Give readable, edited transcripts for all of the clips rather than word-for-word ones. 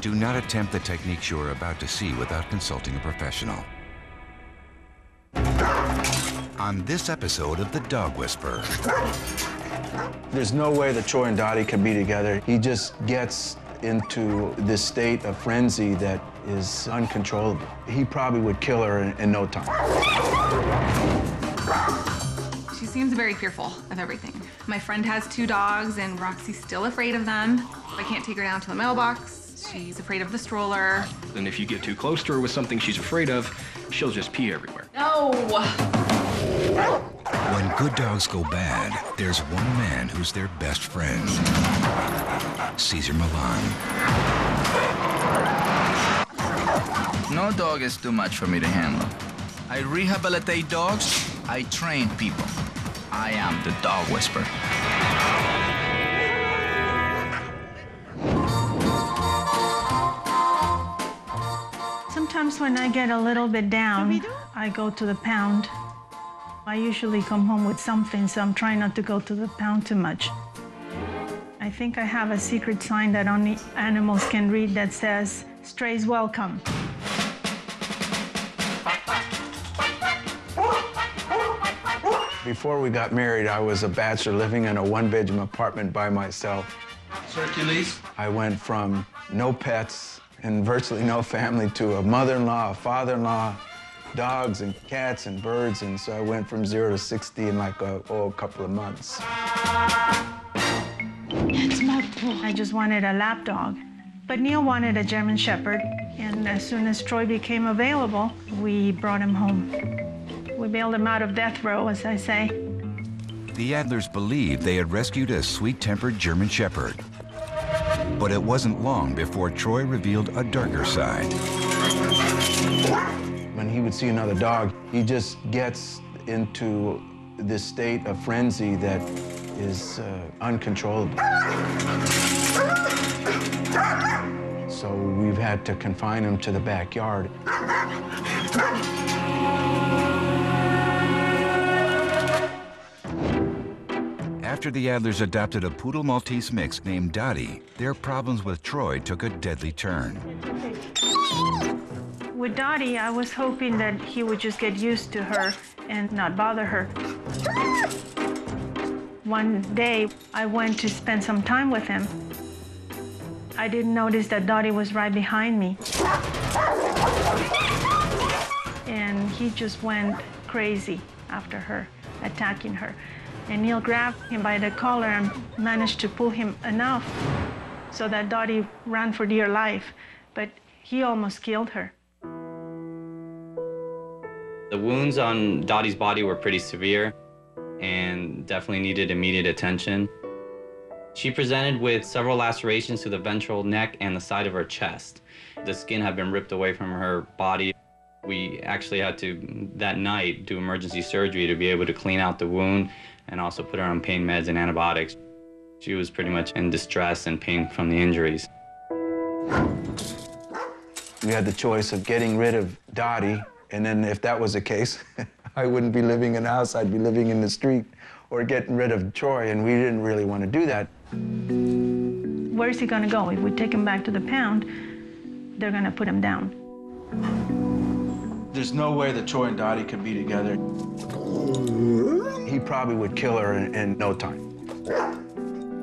Do not attempt the techniques you are about to see without consulting a professional. On this episode of The Dog Whisperer. There's no way that Troy and Dottie can be together. He just gets into this state of frenzy that is uncontrollable. He probably would kill her in no time. She seems very fearful of everything. My friend has 2 dogs, and Roxy's still afraid of them. I can't take her down to the mailbox. She's afraid of the stroller. And if you get too close to her with something she's afraid of, she'll just pee everywhere. No! When good dogs go bad, there's one man who's their best friend. Cesar Millan. No dog is too much for me to handle. I rehabilitate dogs, I train people. I am the Dog Whisperer. Sometimes when I get a little bit down, I go to the pound. I usually come home with something, so I'm trying not to go to the pound too much. I think I have a secret sign that only animals can read that says, "Strays welcome." Before we got married, I was a bachelor living in a 1-bedroom apartment by myself. Hercules? I went from no pets and virtually no family to a mother-in-law, a father-in-law, dogs and cats and birds, and so I went from 0 to 60 in like a couple of months. It's my boy. I just wanted a lap dog. But Neil wanted a German Shepherd, and as soon as Troy became available, we brought him home. We bailed him out of death row, as I say. The Adlers believed they had rescued a sweet-tempered German Shepherd. But it wasn't long before Troy revealed a darker side. When he would see another dog, he just gets into this state of frenzy that is uncontrollable. So we've had to confine him to the backyard. After the Adlers adopted a Poodle Maltese mix named Dottie, their problems with Troy took a deadly turn. With Dottie, I was hoping that he would just get used to her and not bother her. One day, I went to spend some time with him. I didn't notice that Dottie was right behind me. And he just went crazy after her, attacking her. And Neil grabbed him by the collar and managed to pull him enough so that Dottie ran for dear life, but he almost killed her. The wounds on Dottie's body were pretty severe and definitely needed immediate attention. She presented with several lacerations to the ventral neck and the side of her chest. The skin had been ripped away from her body. We actually had to, that night, do emergency surgery to be able to clean out the wound and also put her on pain meds and antibiotics. She was pretty much in distress and pain from the injuries. We had the choice of getting rid of Dottie, and then if that was the case, I wouldn't be living in a house, I'd be living in the street, or getting rid of Troy, and we didn't really want to do that. Where's he gonna go? If we take him back to the pound, they're gonna put him down. There's no way that Troy and Dottie could be together. He probably would kill her in no time.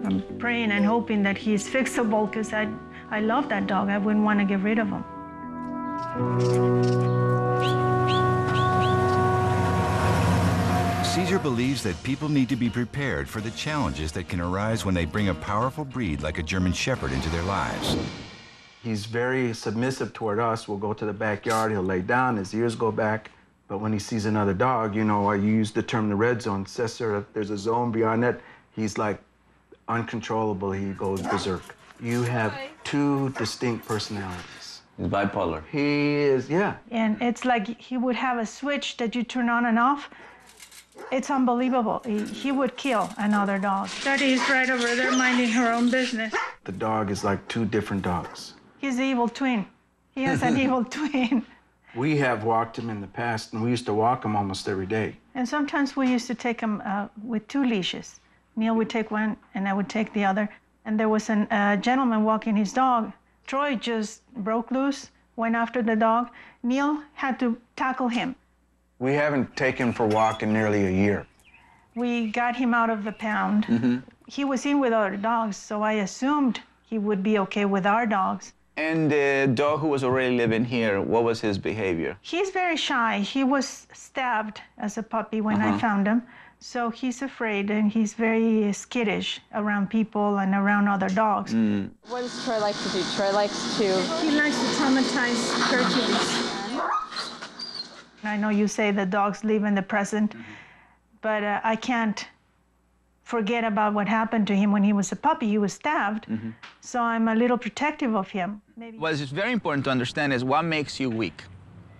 I'm praying and hoping that he's fixable, because I love that dog. I wouldn't want to get rid of him. Cesar believes that people need to be prepared for the challenges that can arise when they bring a powerful breed like a German Shepherd into their lives. He's very submissive toward us. We'll go to the backyard, he'll lay down, his ears go back. But when he sees another dog, you know, I use the term the red zone. Cesar, if there's a zone beyond that, he's like uncontrollable, he goes berserk. You have 2 distinct personalities. He's bipolar. He is, yeah. And it's like he would have a switch that you turn on and off. It's unbelievable. He would kill another dog. Dottie's right over there minding her own business. The dog is like 2 different dogs. He's the evil twin. He has an evil twin. We have walked him in the past, and we used to walk him almost every day. And sometimes we used to take him with 2 leashes. Neil would take one, and I would take the other. And there was a gentleman walking his dog, Troy just broke loose, went after the dog. Neil had to tackle him. We haven't taken him for a walk in nearly a year. We got him out of the pound. He was in with other dogs, so I assumed he would be okay with our dogs. And the dog who was already living here, what was his behavior? He's very shy. He was stabbed as a puppy when I found him. So he's afraid and he's very skittish around people and around other dogs. What does Troy like to do? Troy likes to... He likes to traumatize Hercules. I know you say the dogs live in the present, but I can't forget about what happened to him when he was a puppy. He was stabbed, so I'm a little protective of him. Maybe. What is very important to understand is what makes you weak.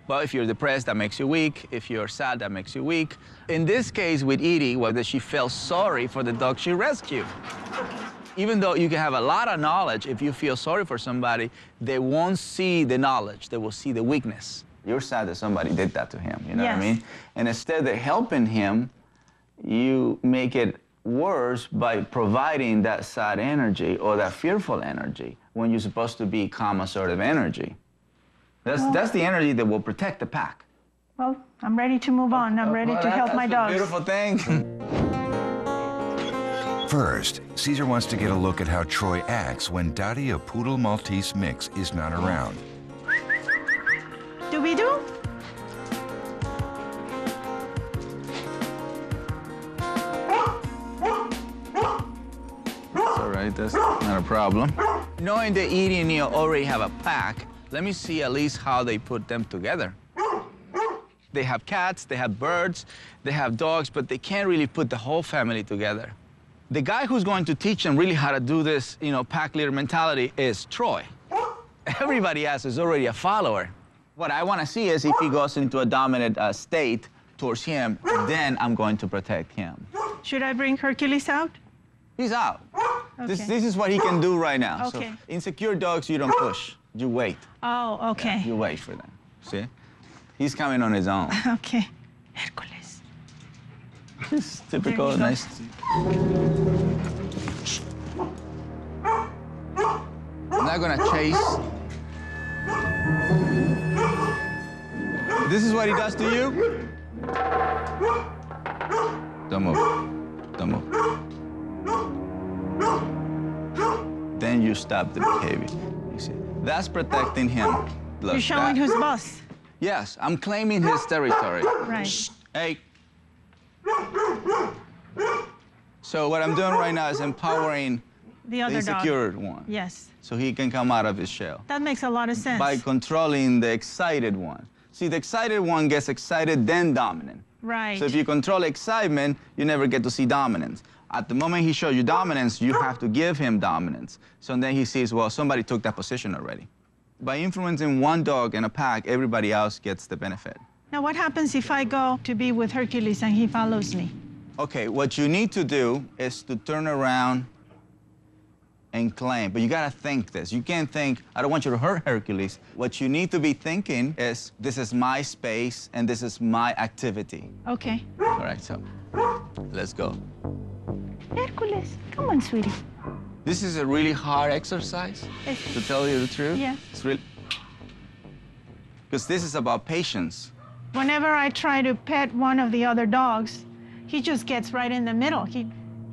Well, if you're depressed, that makes you weak. If you're sad, that makes you weak. In this case with Edie, was that she felt sorry for the dog she rescued. Even though you can have a lot of knowledge, if you feel sorry for somebody, they won't see the knowledge, they will see the weakness. You're sad that somebody did that to him, you know what I mean? And instead of helping him, you make it worse by providing that sad energy or that fearful energy when you're supposed to be calm, assertive energy. That's the energy that will protect the pack. Well, I'm ready to move on. I'm ready to help my dogs. Beautiful thing. First, Caesar wants to get a look at how Troy acts when Dottie, a Poodle Maltese mix, is not around. Doobie-doo? That's all right, that's not a problem. Knowing that Edie and Neil already have a pack, let me see at least how they put them together. They have cats, they have birds, they have dogs, but they can't really put the whole family together. The guy who's going to teach them really how to do this, pack leader mentality is Troy. Everybody else is already a follower. What I want to see is if he goes into a dominant state towards him, then I'm going to protect him. Should I bring Hercules out? He's out. Okay. This is what he can do right now. Okay. So insecure dogs, you don't push. You wait. Oh, okay. Yeah, you wait for them. See? He's coming on his own. Okay. Hercules. It's typical, There you go. nice. I'm not gonna chase. This is what he does to you? Don't move. Don't move. Then you stop the behavior. You see? That's protecting him. Look, You're showing that. who's boss. Yes, I'm claiming his territory. Right. Shh, hey. So what I'm doing right now is empowering The other the dog. insecure one. Yes. So he can come out of his shell. That makes a lot of sense. By controlling the excited one. See, the excited one gets excited, then dominant. Right. So if you control excitement, you never get to see dominance. At the moment he shows you dominance, you have to give him dominance. So then he sees, well, somebody took that position already. By influencing one dog in a pack, everybody else gets the benefit. Now, what happens if I go to be with Hercules and he follows me? Okay, what you need to do is to turn around and claim. But you gotta think this. You can't think, I don't want you to hurt Hercules. What you need to be thinking is, this is my space and this is my activity. Okay. All right, so let's go. Hercules, come on, sweetie. This is a really hard exercise, to tell you the truth. Yeah. It's really, because this is about patience. Whenever I try to pet one of the other dogs, he just gets right in the middle.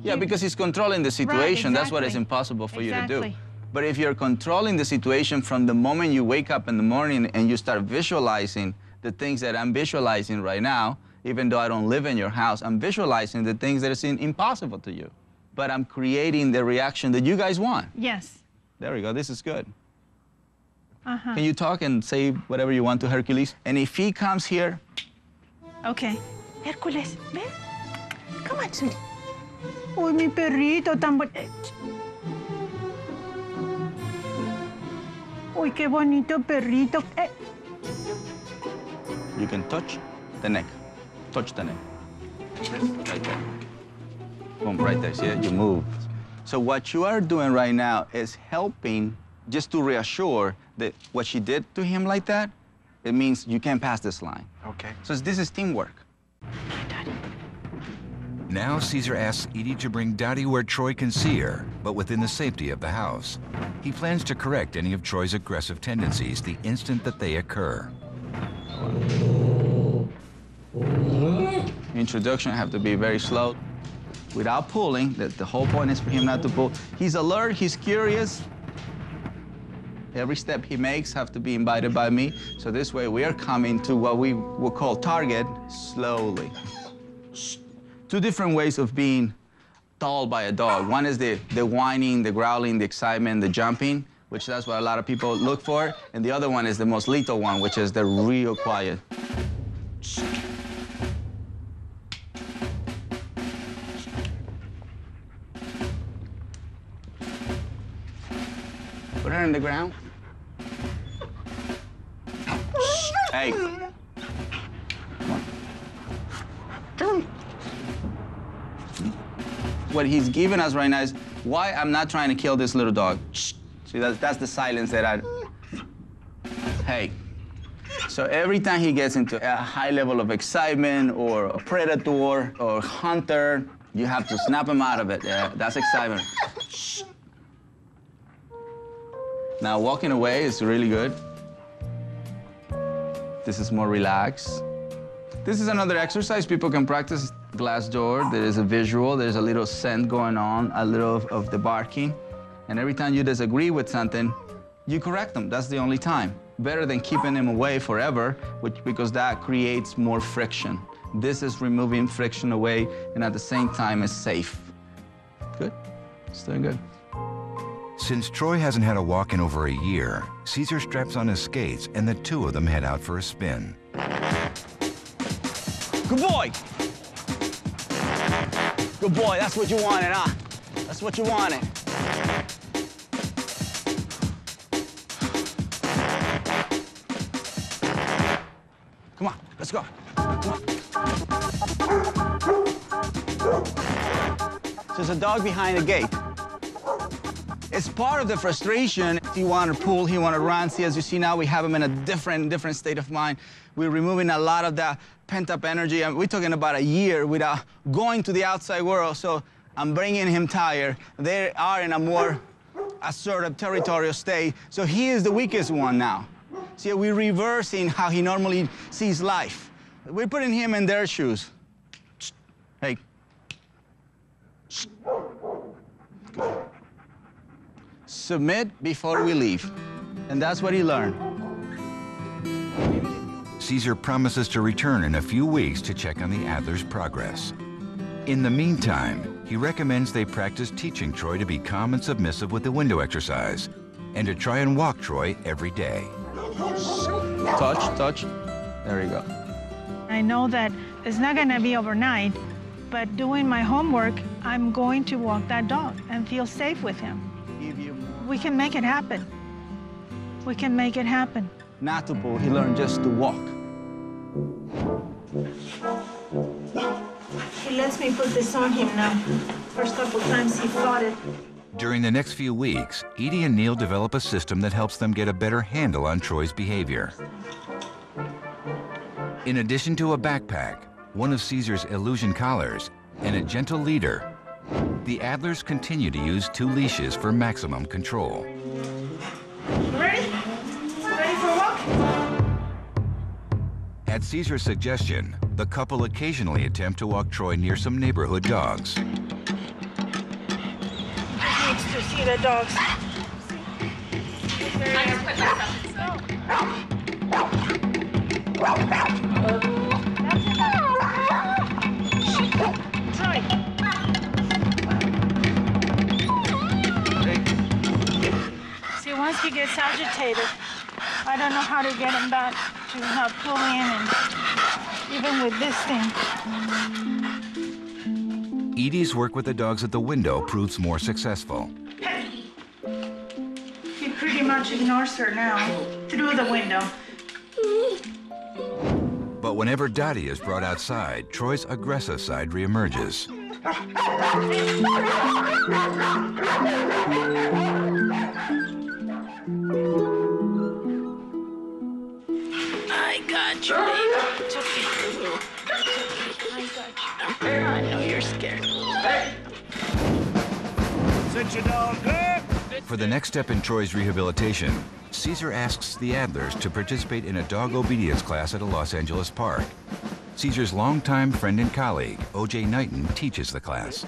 Yeah, because he's controlling the situation. Right, That's what is exactly. impossible for you to do. Exactly. But if you're controlling the situation from the moment you wake up in the morning and you start visualizing the things that I'm visualizing right now, even though I don't live in your house, I'm visualizing the things that seem impossible to you. But I'm creating the reaction that you guys want. Yes. There we go, this is good. Uh-huh. Can you talk and say whatever you want to Hercules? And if he comes here, Okay. Hercules, ven. Come on, sweetie. Uy, mi perrito tan bonito. Uy, qué bonito perrito. you can touch the neck. Touch the neck. Right there. Boom, right there. See it? You move. So what you are doing right now is helping just to reassure that what she did to him like that, it means you can't pass this line. Okay. So this is teamwork. Now Caesar asks Edie to bring Dottie where Troy can see her, but within the safety of the house. He plans to correct any of Troy's aggressive tendencies the instant that they occur. Introduction have to be very slow. Without pulling, the whole point is for him not to pull. He's alert, he's curious. Every step he makes have to be invited by me. So this way we are coming to what we would call target slowly. Two different ways of being told by a dog. One is the whining, the growling, the excitement, the jumping, which that's what a lot of people look for. And the other one is the most lethal one, which is the real quiet. Put her on the ground. Hey. Come on. What he's giving us right now is why I'm not trying to kill this little dog. Shh. See, that's the silence that I... Hey. So every time he gets into a high level of excitement or a predator or hunter, you have to snap him out of it. Yeah, that's excitement. Shh. Now, walking away is really good. This is more relaxed. This is another exercise people can practice. Glass door, there is a visual, there's a little scent going on, a little of the barking. And every time you disagree with something, you correct them. That's the only time. Better than keeping them away forever, because that creates more friction. This is removing friction away, and at the same time, it's safe. Good? It's doing good. Since Troy hasn't had a walk in over a year, Caesar straps on his skates and the two of them head out for a spin. Good boy. Good boy, that's what you wanted, huh? That's what you wanted. Come on, let's go. Come on. So there's a dog behind the gate. It's part of the frustration. He wanted to pull, he wanted to run. See, as you see now, we have him in a different state of mind. We're removing a lot of that pent-up energy. And we're talking about a year without going to the outside world. So I'm bringing him tired. They are in a more assertive, territorial state. So he is the weakest one now. See, we're reversing how he normally sees life. We're putting him in their shoes. Hey. Good. Submit before we leave. And that's what he learned. Caesar promises to return in a few weeks to check on the Adler's progress. In the meantime, he recommends they practice teaching Troy to be calm and submissive with the window exercise, and to try and walk Troy every day. Touch, touch. There you go. I know that it's not gonna be overnight, but doing my homework, I'm going to walk that dog and feel safe with him. We can make it happen. We can make it happen. Not to pull, he learned just to walk. He lets me put this on him now. First couple times he fought it. During the next few weeks, Edie and Neil develop a system that helps them get a better handle on Troy's behavior. In addition to a backpack, one of Caesar's illusion collars, and a gentle leader, the Adlers continue to use 2 leashes for maximum control. Ready? Ready for a walk? At Caesar's suggestion, the couple occasionally attempt to walk Troy near some neighborhood dogs. Needs to see the dogs. See, once he gets agitated, I don't know how to get him back to not pulling and even with this thing. Edie's work with the dogs at the window proves more successful. He pretty much ignores her now through the window. But whenever Dottie is brought outside, Troy's aggressive side reemerges. I got you, baby. It's okay. I got you. I know you're scared. Get your dog good. For the next step in Troy's rehabilitation, Caesar asks the Adlers to participate in a dog obedience class at a Los Angeles park. Caesar's longtime friend and colleague, O.J. Knighton, teaches the class.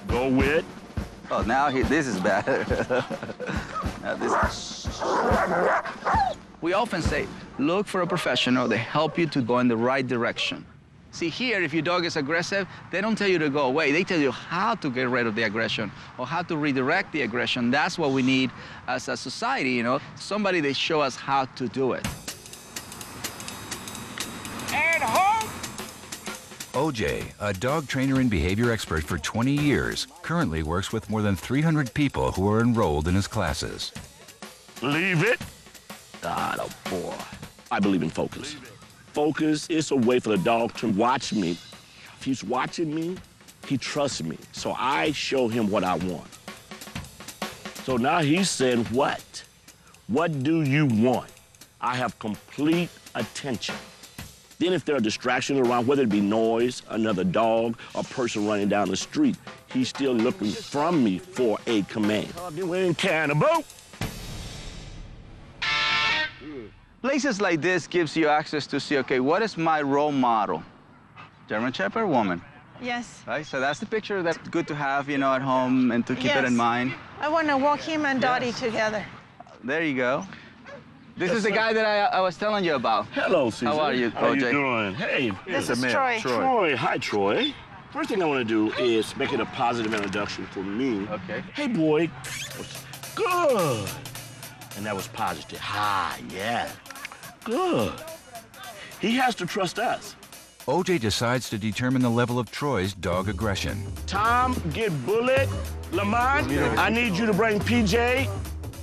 Go with. Oh, now this is bad. Now we often say, look for a professional to help you to go in the right direction. See, here, if your dog is aggressive, they don't tell you to go away. They tell you how to get rid of the aggression or how to redirect the aggression. That's what we need as a society, you know, somebody that show us how to do it. And home. OJ, a dog trainer and behavior expert for 20 years, currently works with more than 300 people who are enrolled in his classes. Leave it. Ah, oh boy. I believe in focus. Focus is a way for the dog to watch me. If he's watching me, he trusts me. So I show him what I want. So now he's saying, what? What do you want? I have complete attention. Then if there are distractions around, whether it be noise, another dog, a person running down the street, he's still looking from me for a command. In cannibal. Places like this gives you access to see, okay, what is my role model? German Shepherd woman. Yes. Right, so that's the picture that's good to have, you know, at home and to keep it in mind. I want to walk him and Dottie together. There you go. This is the guy that I was telling you about. Hello, Caesar. How are you, OJ? How you doing? Hey. This is Troy. Troy. Hi, Troy. First thing I want to do is make it a positive introduction for me. Okay. Hey, boy. Good. And that was positive. Hi, yeah. Good. He has to trust us. OJ decides to determine the level of Troy's dog aggression. Tom, get Bullet. Lamont, I need you to bring PJ.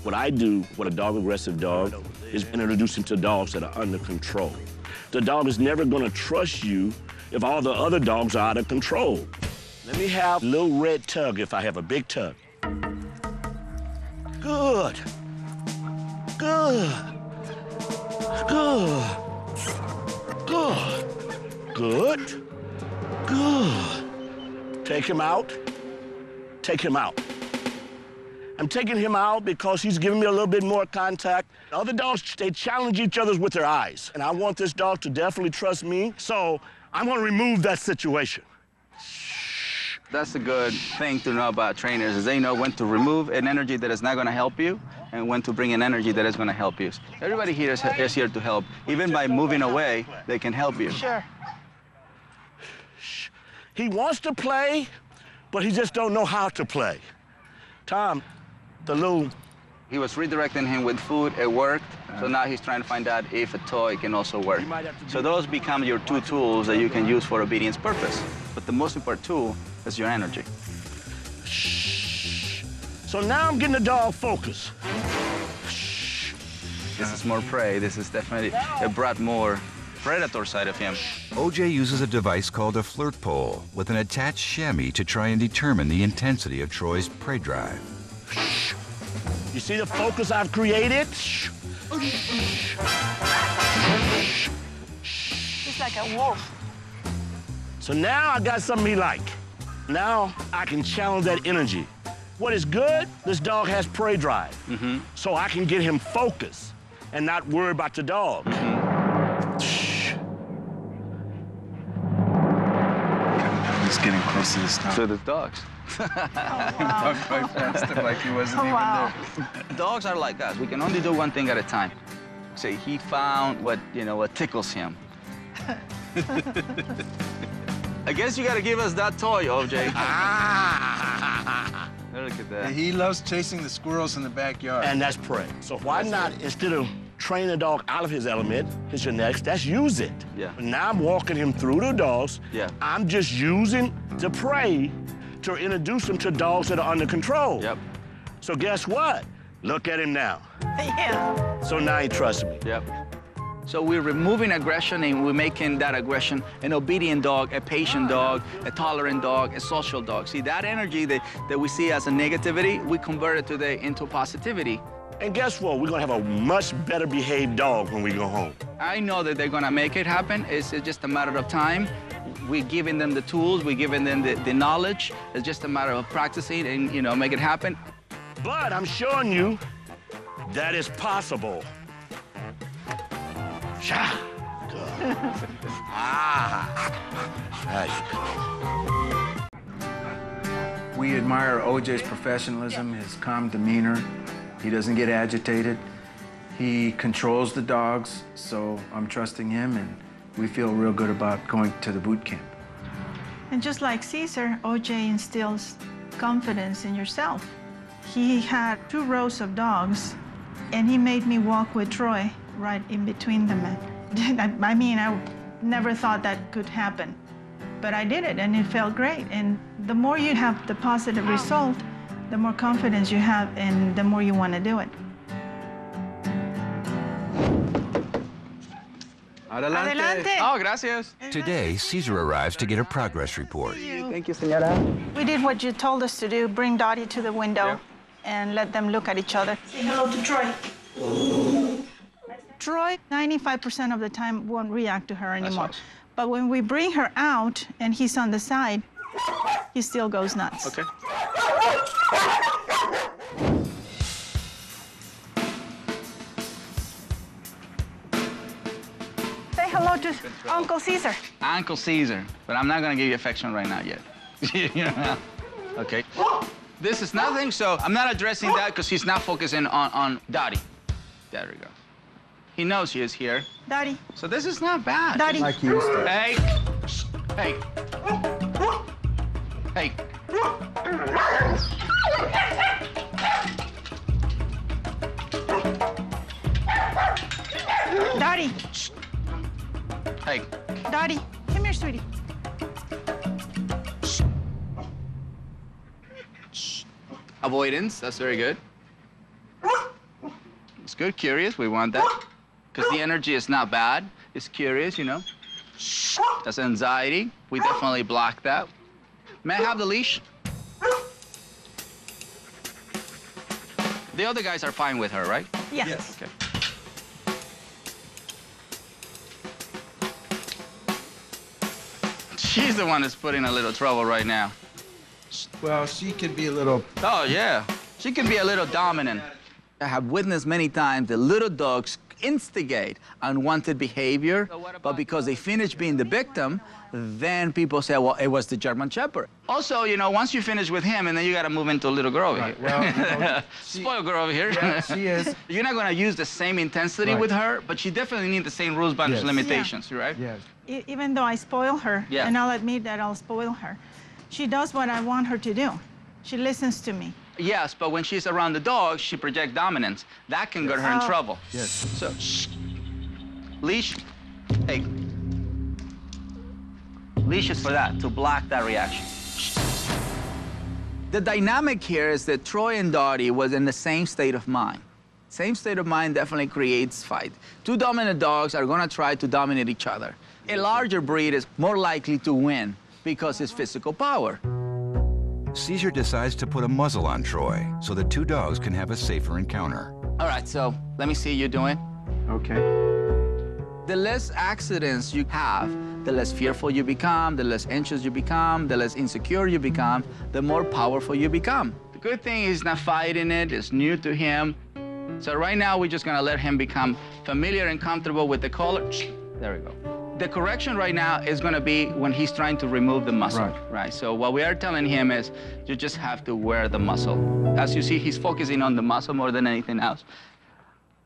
What I do with a dog-aggressive dog is introduce him to dogs that are under control. The dog is never gonna trust you if all the other dogs are out of control. Let me have a little red tug if I have a big tug. Good. Good. Good. Good. Good. Good. Take him out. Take him out. I'm taking him out because he's giving me a little bit more contact. Other dogs, they challenge each other with their eyes. And I want this dog to definitely trust me, so I'm gonna remove that situation. That's a good thing to know about trainers, is they know when to remove an energy that is not gonna help you and when to bring an energy that is gonna help you. Everybody here is here to help. Even by moving away, they can help you. Sure. He wants to play, but he just don't know how to play. Tom, he was redirecting him with food, it worked, so now he's trying to find out if a toy can also work. So those become your two tools that you can use for obedience purpose. But the most important tool is your energy. Shh. So now I'm getting the dog focused. Shh. This is more prey. This is definitely, it brought more predator side of him. OJ uses a device called a flirt pole with an attached chamois to try and determine the intensity of Troy's prey drive. Shh. You see the focus I've created? Shh. He's like a wolf. So now I got something he like. Now I can challenge that energy. What is good, this dog has prey drive. So I can get him focused and not worry about the dog. He's getting close to this dog. So the dogs. Dog right past him like he wasn't even there. Dogs are like us. We can only do one thing at a time. Say he found what, you know, what tickles him. I guess you gotta give us that toy, OJ. Look at that. And he loves chasing the squirrels in the backyard. And that's prey. So why not, instead of training a dog out of his element, his genetics, let's use it. Yeah. But now I'm walking him through the dogs. Yeah. I'm just using the prey to introduce him to dogs that are under control. Yep. So guess what? Look at him now. Yeah. So now he trusts me. Yep. So we're removing aggression and we're making that aggression an obedient dog, a patient dog, a tolerant dog, a social dog. See, that energy that we see as a negativity, we convert it today into positivity. And guess what? We're gonna have a much better behaved dog when we go home. I know that they're gonna make it happen. It's just a matter of time. We're giving them the tools, we're giving them the knowledge. It's just a matter of practicing and, you know, make it happen. But I'm showing you that it's possible. Sha. Good. There you go. We admire OJ's professionalism, his calm demeanor. He doesn't get agitated. He controls the dogs, so I'm trusting him, and we feel real good about going to the boot camp. And just like Caesar, OJ instills confidence in yourself. He had 2 rows of dogs, and he made me walk with Troy right in between them. I mean, I never thought that could happen, but I did it, and it felt great. And the more you have the positive result, the more confidence you have, and the more you want to do it. Adelante. Oh, gracias. Today, Caesar arrives to get a progress report. Thank you, señora. We did what you told us to do, bring Dottie to the window and let them look at each other. Say hello to Troy. Troy, 95% of the time, won't react to her anymore. But when we bring her out and he's on the side, he still goes nuts. Okay. Say hello to Uncle Caesar. Uncle Caesar, but I'm not gonna give you affection right now yet. Okay. This is nothing, so I'm not addressing that because he's not focusing on Dottie. There we go. He knows she is here. Dottie. So this is not bad. Dottie. Like he used to. Hey. Hey. Hey. Dottie. Hey. Dottie. Come here, sweetie. Avoidance, that's very good. It's good, curious, we want that. Because the energy is not bad, it's curious, you know. That's anxiety, we definitely block that. May I have the leash? The other guys are fine with her, right? Yeah. Yes. Okay. She's the one that's putting a little trouble right now. Well, she can be a little... Oh, yeah. She can be a little dominant. I have witnessed many times that little dogs instigate unwanted behavior, but because they finish being the victim, then people say, well, it was the German Shepherd. Also, you know, once you finish with him, and then you got to move into a little girl over here. Well, you know, spoiled girl over here. Yeah, she is. You're not going to use the same intensity with her, but she definitely needs the same rules, boundaries, limitations, right? Yes. Even though I spoil her, Yeah. and I'll admit that I'll spoil her, she does what I want her to do. She listens to me. Yes, but when she's around the dog, she projects dominance. That can get her in trouble. Yes. So, shh. Leash. Hey. Leash is for that, to block that reaction. Shh. The dynamic here is that Troy and Dottie was in the same state of mind. Same state of mind definitely creates fight. 2 dominant dogs are gonna try to dominate each other. A larger breed is more likely to win because it's physical power. Caesar decides to put a muzzle on Troy so the 2 dogs can have a safer encounter. All right, so let me see you doing. Okay. The less accidents you have, the less fearful you become, the less anxious you become, the less insecure you become, the more powerful you become. The good thing is he's not fighting it, it's new to him. So right now, we're just gonna let him become familiar and comfortable with the collar. There we go. The correction right now is gonna be when he's trying to remove the muscle, right? So what we are telling him is, you just have to wear the muscle. As you see, he's focusing on the muscle more than anything else.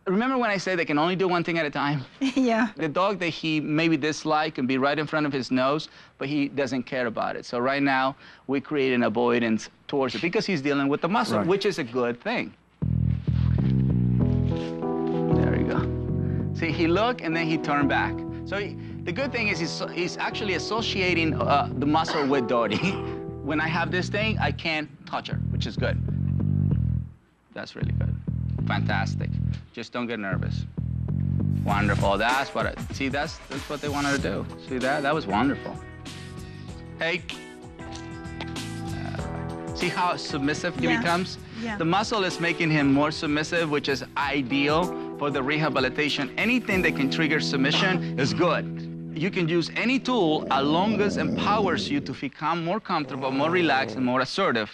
Remember when I said they can only do one thing at a time? Yeah. The dog that he maybe dislike can be right in front of his nose, but he doesn't care about it. So right now, we create an avoidance towards it because he's dealing with the muscle, which is a good thing. There you go. See, he looked and then he turned back. So the good thing is he's actually associating the muscle with Dottie. When I have this thing, I can't touch her, which is good. That's really good. Fantastic. Just don't get nervous. Wonderful. That's what see, that's what they wanted to do. See that? That was wonderful. Hey. See how submissive he becomes? Yeah. The muscle is making him more submissive, which is ideal for the rehabilitation. Anything that can trigger submission is good. You can use any tool as long as empowers you to become more comfortable, more relaxed, and more assertive.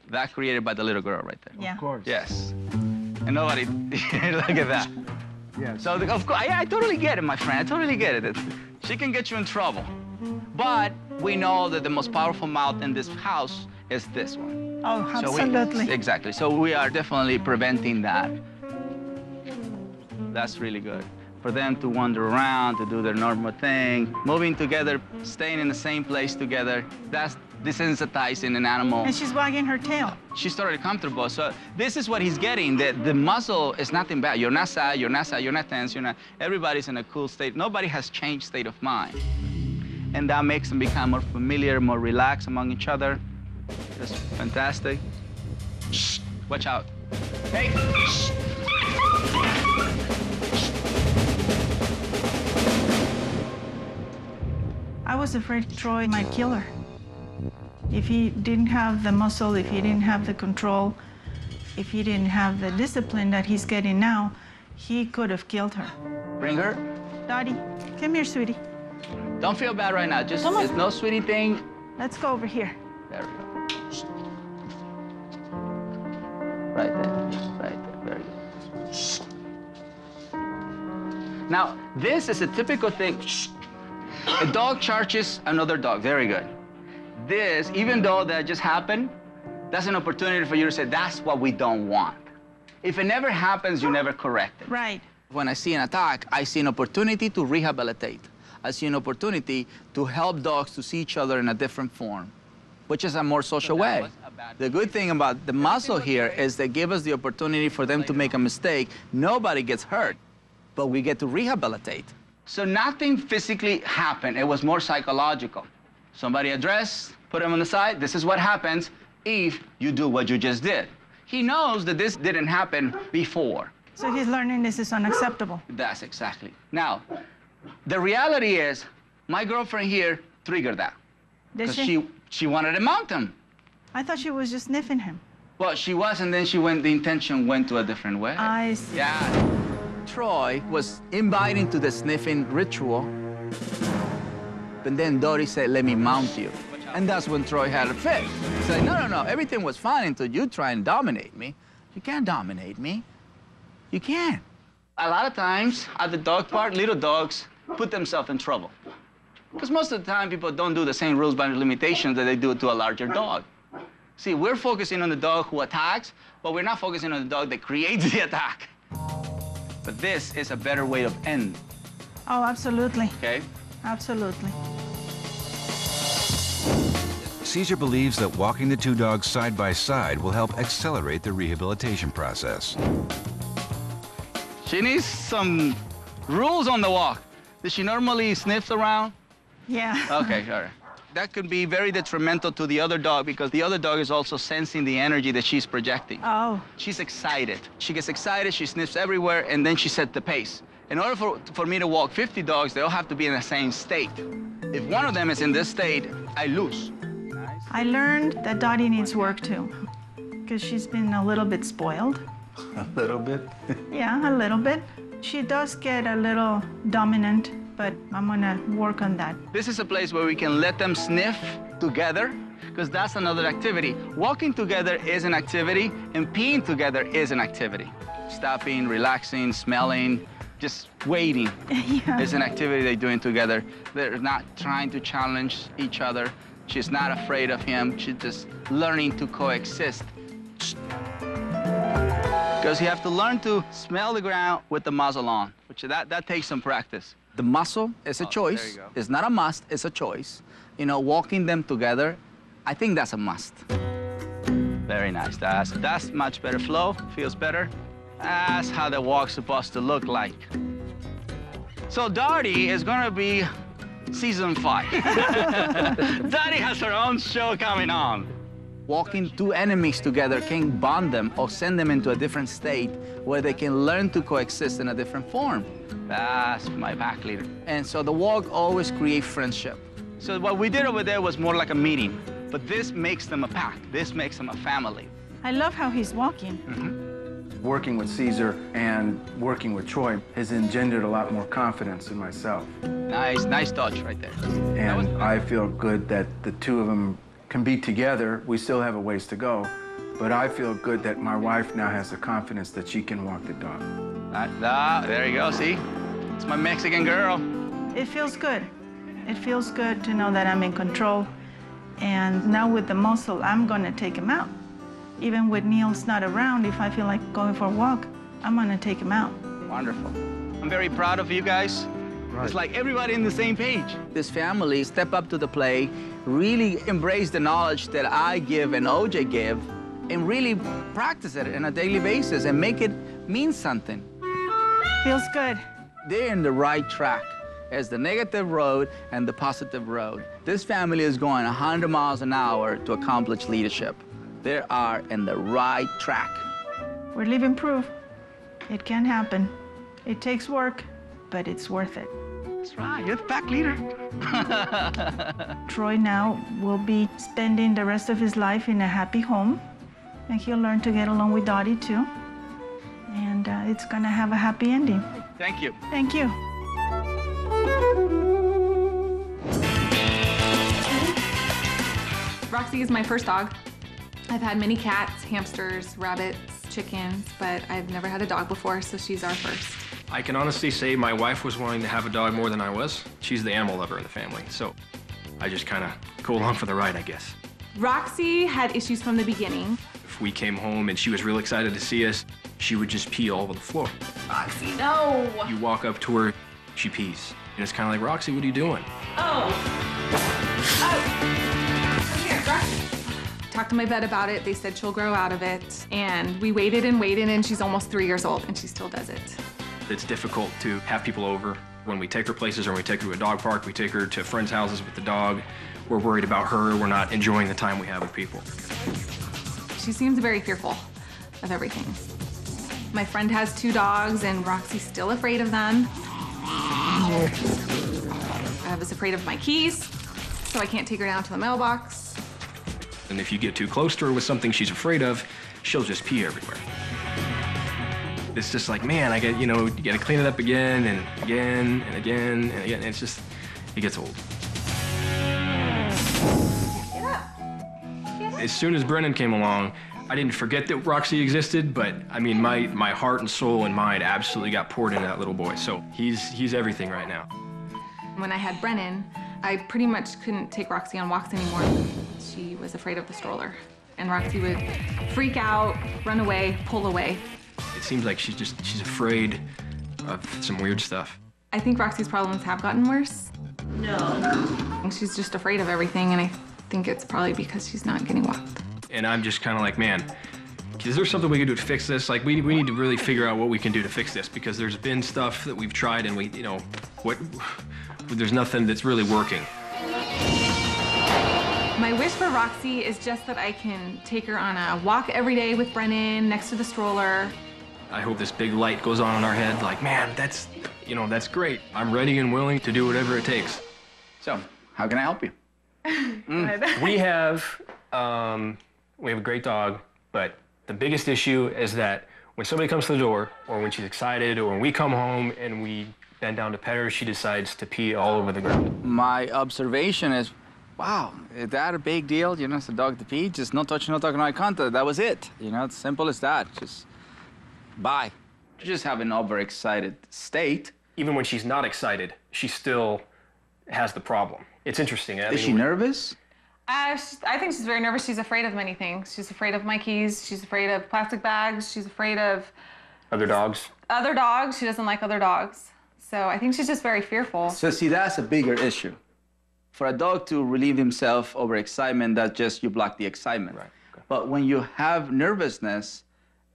That created by the little girl right there. Yeah. Of course. Yes. And nobody, look at that. Yeah. So, of course, I totally get it, my friend. I totally get it. She can get you in trouble. But we know that the most powerful mouth in this house is this one. Oh, So absolutely. exactly. So we are definitely preventing that. That's really good. For them to wander around, to do their normal thing, moving together, staying in the same place together, that's desensitizing an animal. And she's wagging her tail. She's totally comfortable. So this is what he's getting. The muscle is nothing bad. You're not sad, you're not sad, you're not tense, you're not. Everybody's in a cool state. Nobody has changed state of mind. And that makes them become more familiar, more relaxed among each other. That's fantastic. Shh, watch out. Hey, shh. I was afraid Troy might kill her. If he didn't have the muscle, if he didn't have the control, if he didn't have the discipline that he's getting now, he could have killed her. Bring her. Dottie, come here, sweetie. Don't feel bad right now. Just, Come on. it's no sweetie thing. Let's go over here. There we go. Right there, right there, very good. Now, this is a typical thing. A dog charges another dog, very good. This, even though that just happened, that's an opportunity for you to say, that's what we don't want. If it never happens, you never correct it. Right. When I see an attack, I see an opportunity to rehabilitate. I see an opportunity to help dogs to see each other in a different form, which is a more social way. The good thing about the muzzle here is they give us the opportunity for them to make a mistake. Nobody gets hurt, but we get to rehabilitate. So nothing physically happened. It was more psychological. Somebody addressed, put him on the side. This is what happens if you do what you just did. He knows that this didn't happen before. So he's learning this is unacceptable. That's exactly. Now, the reality is, my girlfriend here triggered that. Did Because she wanted to mount him. I thought she was just sniffing him. Well, she was, and then the intention went to a different way. I see. Yeah. Troy was inviting to the sniffing ritual, but then Dottie said, let me mount you. And that's when Troy had a fit. He said, no, everything was fine until you try and dominate me. You can't dominate me. You can't. A lot of times, at the dog park, little dogs put themselves in trouble. Because most of the time, people don't do the same rules by limitations that they do to a larger dog. See, we're focusing on the dog who attacks, but we're not focusing on the dog that creates the attack. But this is a better way of end. Oh, absolutely. Okay? Absolutely. Caesar believes that walking the two dogs side by side will help accelerate the rehabilitation process. She needs some rules on the walk. Does she normally sniff around? Yeah. Okay, all right. That could be very detrimental to the other dog because the other dog is also sensing the energy that she's projecting. Oh. She's excited. She gets excited, she sniffs everywhere, and then she sets the pace. In order for me to walk 50 dogs, they all have to be in the same state. If one of them is in this state, I lose. I learned that Dottie needs work too, because she's been a little bit spoiled. A little bit. Yeah, a little bit. She does get a little dominant, but I'm gonna work on that. This is a place where we can let them sniff together, because that's another activity. Walking together is an activity, and peeing together is an activity. Stopping, relaxing, smelling, just waiting Yeah. is an activity they're doing together. They're not trying to challenge each other. She's not afraid of him. She's just learning to coexist. Because you have to learn to smell the ground with the muzzle on, which that takes some practice. The muzzle is a choice. there you go. It's not a must, it's a choice. You know, walking them together, I think that's a must. Very nice. That's much better flow, feels better. That's how the walk's supposed to look like. So Dottie is gonna be season 5. Dottie has her own show coming on. Walking two enemies together can bond them or send them into a different state where they can learn to coexist in a different form. That's my pack leader. And so the walk always creates friendship. So what we did over there was more like a meeting, but this makes them a pack. This makes them a family. I love how he's walking. Working with Caesar and working with Troy has engendered a lot more confidence in myself. Nice touch right there. And I feel good that the two of them can be together. We still have a ways to go, but I feel good that my wife now has the confidence that she can walk the dog. There you go, see? It's my Mexican girl. It feels good. It feels good to know that I'm in control. And now with the muscle, I'm gonna take him out. Even with Neil's not around, if I feel like going for a walk, I'm gonna take him out. Wonderful. I'm very proud of you guys. Right. It's like everybody in the same page. This family step up to the plate, really embrace the knowledge that I give and OJ give, and really practice it on a daily basis and make it mean something. Feels good. They're in the right track. As the negative road and the positive road. This family is going 100 miles an hour to accomplish leadership. They are in the right track. We're living proof. It can happen. It takes work, but it's worth it. That's right, you're the pack leader. Troy now will be spending the rest of his life in a happy home, and he'll learn to get along with Dottie too. And it's gonna have a happy ending. Thank you. Thank you. Roxy is my first dog. I've had many cats, hamsters, rabbits, chickens, but I've never had a dog before, so she's our first. I can honestly say my wife was wanting to have a dog more than I was. She's the animal lover in the family, so I just kind of go along for the ride, I guess. Roxy had issues from the beginning. If we came home and she was real excited to see us, she would just pee all over the floor. Roxy, no! You walk up to her, she pees. And it's kind of like, Roxy, what are you doing? Oh. Come here, Roxy. Talked to my vet about it. They said she'll grow out of it. And we waited and waited, and she's almost 3 years old, and she still does it. It's difficult to have people over. When we take her places or when we take her to a dog park, we take her to friends' houses with the dog. We're worried about her. We're not enjoying the time we have with people. She seems very fearful of everything. My friend has 2 dogs, and Roxy's still afraid of them. I was afraid of my keys, so I can't take her down to the mailbox. And if you get too close to her with something she's afraid of, she'll just pee everywhere. It's just like, man, you gotta clean it up again and again and again and again. And it's just, it gets old. Get up. Get up. As soon as Brennan came along, I didn't forget that Roxy existed, but I mean, my heart and soul and mind absolutely got poured into that little boy. So he's everything right now. When I had Brennan, I pretty much couldn't take Roxy on walks anymore. She was afraid of the stroller. And Roxy would freak out, run away, pull away. It seems like she's afraid of some weird stuff. I think Roxy's problems have gotten worse. No. She's just afraid of everything, and I think it's probably because she's not getting walked. And I'm just kind of like, man, is there something we can do to fix this? Like, we need to really figure out what we can do to fix this, because there's been stuff that we've tried and there's nothing that's really working. My wish for Roxy is just that I can take her on a walk every day with Brennan next to the stroller. I hope this big light goes on in our head, like, man, that's great. I'm ready and willing to do whatever it takes. So, how can I help you? We have a great dog, but the biggest issue is that when somebody comes to the door, or when she's excited, or when we come home and we bend down to pet her, she decides to pee all over the ground. My observation is, wow, is that a big deal? It's a dog to pee, just no touch, no talk, no eye contact. That was it. It's simple as that. Just bye. You just have an overexcited state. Even when she's not excited, she still has the problem. It's interesting. Is she nervous? I think she's very nervous. She's afraid of many things. She's afraid of my keys. She's afraid of plastic bags. She's afraid of other dogs. Other dogs. She doesn't like other dogs. So I think she's just very fearful. So see, that's a bigger issue. For a dog to relieve himself over excitement, that's just you block the excitement. Right. Okay. But when you have nervousness,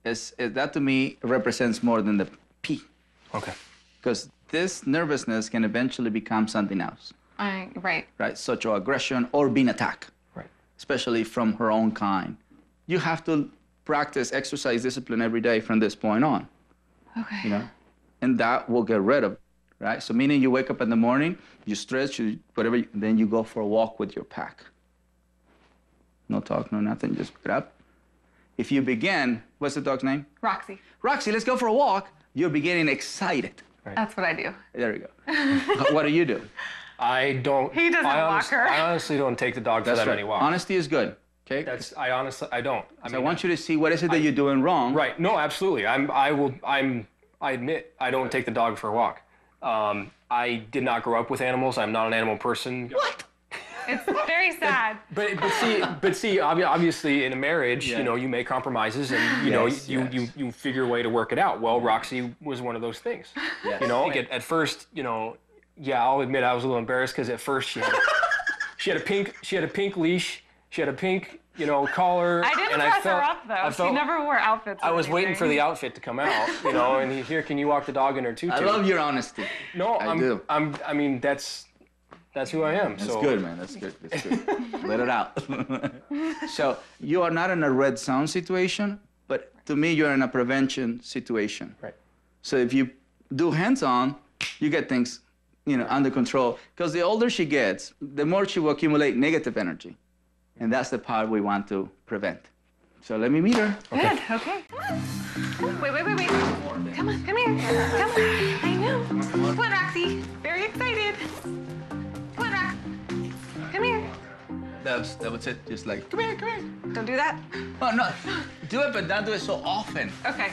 that to me represents more than the pee. Okay. Because this nervousness can eventually become something else. Right. Right, such as aggression or being attacked. Right. Especially from her own kind. You have to practice exercise discipline every day from this point on. Okay. And that will get rid of, right? So meaning you wake up in the morning, you stretch, whatever, then you go for a walk with your pack. No talk, no nothing, just get up. If you begin, what's the dog's name? Roxy. Roxy, let's go for a walk. You're beginning excited. Right. That's what I do. There we go. What do you do? I don't. He doesn't walk her. I honestly don't take the dog for that many walks. Honesty is good. Okay. I honestly don't. I want you to see what is it that you're doing wrong. Right. No, absolutely. I admit I don't take the dog for a walk. I did not grow up with animals. I'm not an animal person. What? It's very sad. But see, obviously in a marriage, you know, you make compromises and you figure a way to work it out. Well, Roxy was one of those things. Yes. You know, at first, you know, yeah, I'll admit I was a little embarrassed because at first she had a pink leash, she had a pink, you know, collar. I didn't dress her up though. She never wore outfits. I was waiting for the outfit to come out, you know, and here, can you walk the dog in her tutu? I love your honesty. No, I mean that's who I am. That's good, man. That's good. That's good. Let it out. So you are not in a red zone situation, but to me, you're in a prevention situation. Right. So if you do hands-on, you get things, you know, under control. Because the older she gets, the more she will accumulate negative energy, and that's the part we want to prevent. So let me meet her. Good. Okay. Come on. Wait. Come on. Come here. Come on. I know. Come on, Roxy. Very excited. Come on, Rox. Come here. That was it. Just like, come here. Don't do that. Oh, no. Do it, but not do it so often. Okay.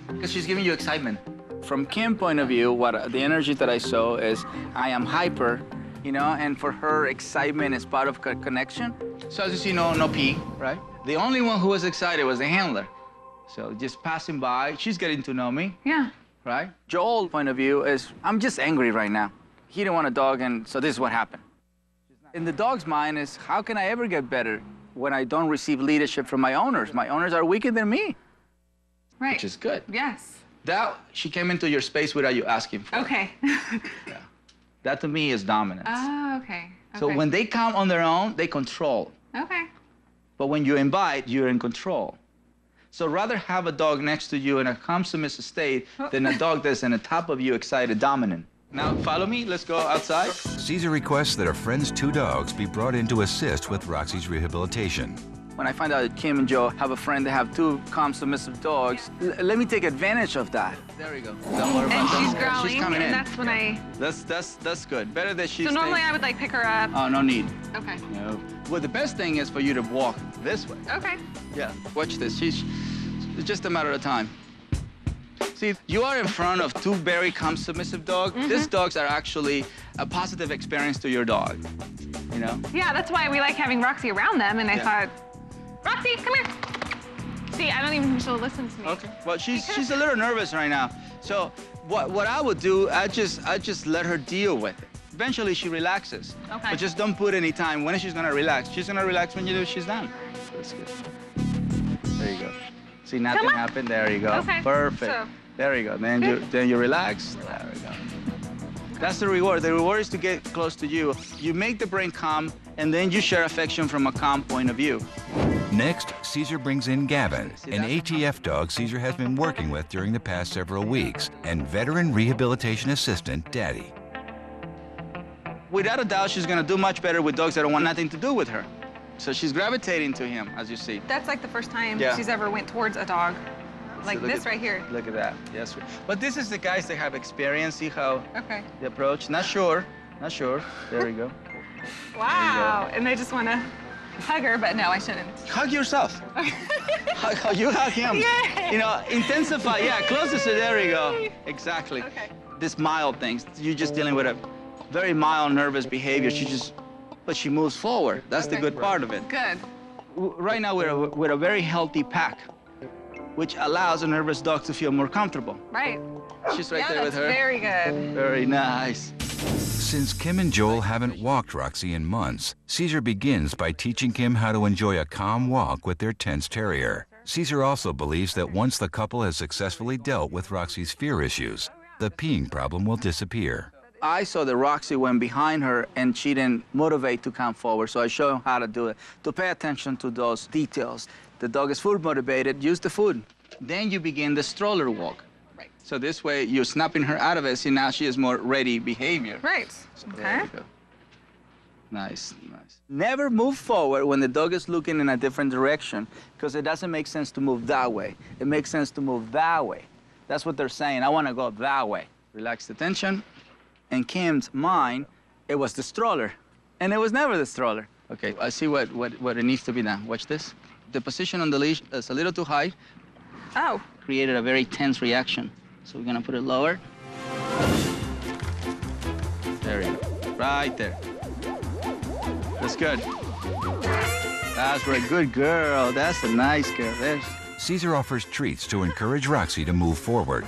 Because she's giving you excitement. From Kim's point of view, the energy that I saw is I am hyper, you know, and for her, excitement is part of connection. So as you see, no pee, right? The only one who was excited was the handler. So just passing by, she's getting to know me. Yeah. Right? Joel's point of view is, I'm just angry right now. He didn't want a dog, and so this is what happened. In the dog's mind is, how can I ever get better when I don't receive leadership from my owners? My owners are weaker than me. Right. Which is good. Yes. That, she came into your space without you asking for it. Okay. Yeah. That to me is dominance. Oh, okay. So when they come on their own, they control. Okay. But when you invite, you're in control. So rather have a dog next to you in a calm, submissive state than a dog that's on the top of you, excited, dominant. Now, follow me. Let's go outside. Caesar requests that a friend's 2 dogs be brought in to assist with Roxy's rehabilitation. When I find out that Kim and Joe have a friend that have 2 calm, submissive dogs, let me take advantage of that. There we go. Don't worry about she's growling, she's coming in. That's when I... That's good. Better that she's... So normally I would, like, pick her up. Oh, no need. Okay. No. Well, the best thing is for you to walk this way. Okay. Yeah. Watch this. It's just a matter of time. See, you are in front of 2 very calm, submissive dogs. Mm-hmm. These dogs are actually a positive experience to your dog, you know? Yeah, that's why we like having Roxy around them, and I thought, Roxy, come here. See, I don't even think she'll listen to me. Okay. Well, she's a little nervous right now. So what I would do, I just let her deal with it. Eventually, she relaxes. Okay. But just don't put any time. When is she gonna relax? She's gonna relax when she's done. That's good. There you go. See, nothing happened. There you go. Okay. Perfect. So, there you go. Then you relax. There we go. That's the reward. The reward is to get close to you. You make the brain calm, and then you share affection from a calm point of view. Next, Caesar brings in Gavin, an ATF dog Caesar has been working with during the past several weeks, and veteran rehabilitation assistant, Daddy. Without a doubt, she's gonna do much better with dogs that don't want nothing to do with her. So she's gravitating to him, as you see. That's like the first time she's ever went towards a dog. Like this right here. Look at that. Yes. But this is the guys that have experience. See how the approach. Not sure. There we go. Wow. And they just want to hug her, but no, I shouldn't. Hug yourself. You hug him. Yay. You know, intensify. Yeah, closest. There you go. Exactly. Okay. This mild things. You're just dealing with a very mild nervous behavior. But she moves forward. That's the good part of it. Good. Right now we're a very healthy pack, which allows a nervous dog to feel more comfortable. Right. She's right there with her. Very good. Very nice. Since Kim and Joel haven't walked Roxy in months, Caesar begins by teaching Kim how to enjoy a calm walk with their tense terrier. Caesar also believes that once the couple has successfully dealt with Roxy's fear issues, the peeing problem will disappear. I saw that Roxy went behind her and she didn't motivate to come forward, so I showed her how to do it, to pay attention to those details. The dog is food motivated, use the food. Then you begin the stroller walk. Right. So this way you're snapping her out of it, see now she is more ready behavior. Right. So okay. There you go. Nice, nice. Never move forward when the dog is looking in a different direction, because it doesn't make sense to move that way. It makes sense to move that way. That's what they're saying. I want to go that way. Relax the tension. In Kim's mind, it was the stroller, and it was never the stroller. Okay, I see what it needs to be done. Watch this. The position on the leash is a little too high. Oh. Created a very tense reaction. So we're gonna put it lower. There you go. Right there. That's good. That's right. Good girl. That's a nice girl. There's... Cesar offers treats to encourage Roxy to move forward.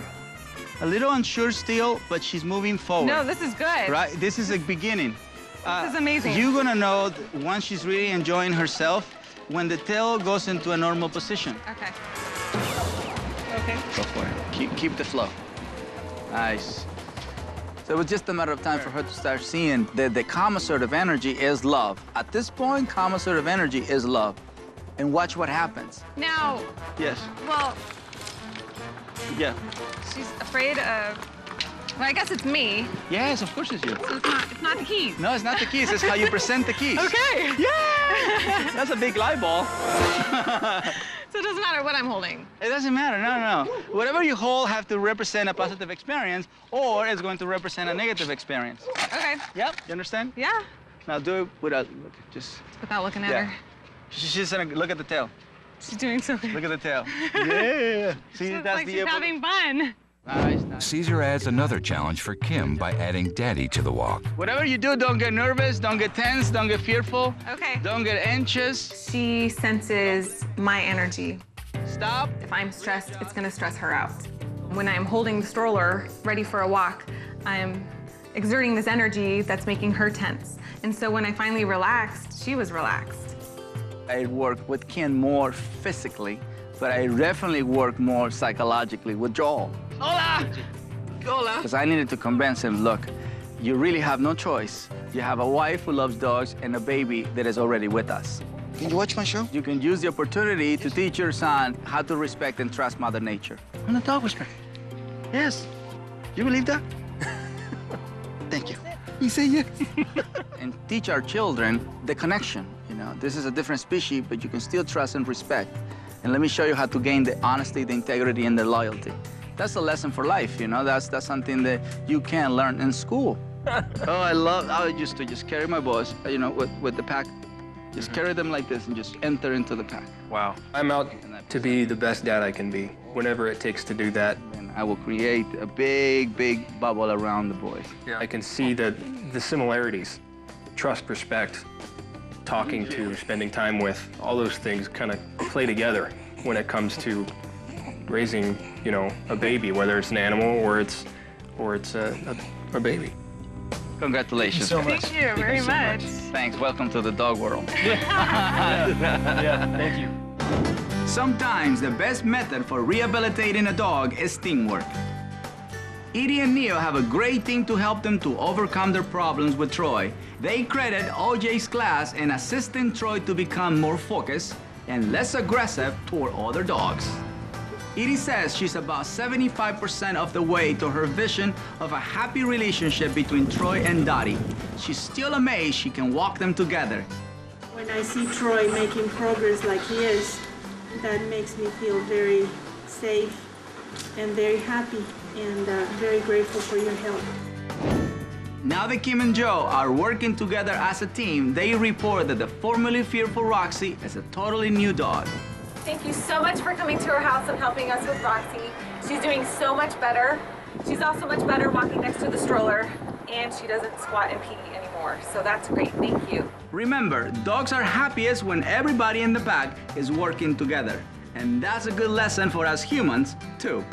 A little unsure still, but she's moving forward. No, this is good. Right? This is a beginning. This is amazing. You're gonna know once she's really enjoying herself when the tail goes into a normal position. Okay. Okay. Go for it. Keep the flow. Nice. So it was just a matter of time for her to start seeing that the calm assertive energy is love. At this point, calm assertive energy is love. And watch what happens. Now. Yes. Well. Yeah. She's afraid of. Well, I guess it's me. Yes, of course it's you. So it's not the keys. No, it's not the keys. It's how you present the keys. Okay. Yeah. That's a big light ball. So it doesn't matter what I'm holding. It doesn't matter, no. Whatever you hold have to represent a positive experience, or it's going to represent a negative experience. Okay. Yep, you understand? Yeah. Now do it without, just... Without looking at her. She's gonna look at the tail. She's doing so good. Look at the tail. Yeah. See, it's that's like the... she's having fun. Nice. Cesar adds another challenge for Kim by adding Daddy to the walk. Whatever you do, don't get nervous, don't get tense, don't get fearful. Okay. Don't get anxious. She senses my energy. Stop. If I'm stressed, it's gonna stress her out. When I'm holding the stroller, ready for a walk, I'm exerting this energy that's making her tense. And so when I finally relaxed, she was relaxed. I work with Kim more physically, but I definitely work more psychologically with Joel. Hola! Hola! Because I needed to convince him, look, you really have no choice. You have a wife who loves dogs and a baby that is already with us. Can you watch my show? You can use the opportunity to teach your son how to respect and trust Mother Nature. I'm a dog whisperer. Yes. You believe that? Thank you. You say yes. And teach our children the connection. You know, this is a different species, but you can still trust and respect. And let me show you how to gain the honesty, the integrity, and the loyalty. That's a lesson for life, you know? That's something that you can learn in school. I used to just carry my boys, you know, with the pack. Just carry them like this and just enter into the pack. Wow. I'm out to be the best dad I can be, whatever it takes to do that. And I will create a big, big bubble around the boys. Yeah. I can see the similarities, trust, respect, talking to, spending time with, all those things kind of play together when it comes to raising, you know, a baby, whether it's an animal or it's a baby. Congratulations. Thank you so much. Thank you very much. Thanks. Welcome to the dog world. Yeah, thank you. Sometimes the best method for rehabilitating a dog is teamwork. Edie and Neo have a great team to help them to overcome their problems with Troy. They credit OJ's class in assisting Troy to become more focused and less aggressive toward other dogs. Edie says she's about 75% of the way to her vision of a happy relationship between Troy and Dottie. She's still amazed she can walk them together. When I see Troy making progress like he is, that makes me feel very safe and very happy and very grateful for your help. Now that Kim and Joe are working together as a team, they report that the formerly fearful Roxy is a totally new dog. Thank you so much for coming to our house and helping us with Roxy. She's doing so much better. She's also much better walking next to the stroller, and she doesn't squat and pee anymore, so that's great. Thank you. Remember, dogs are happiest when everybody in the pack is working together. And that's a good lesson for us humans, too.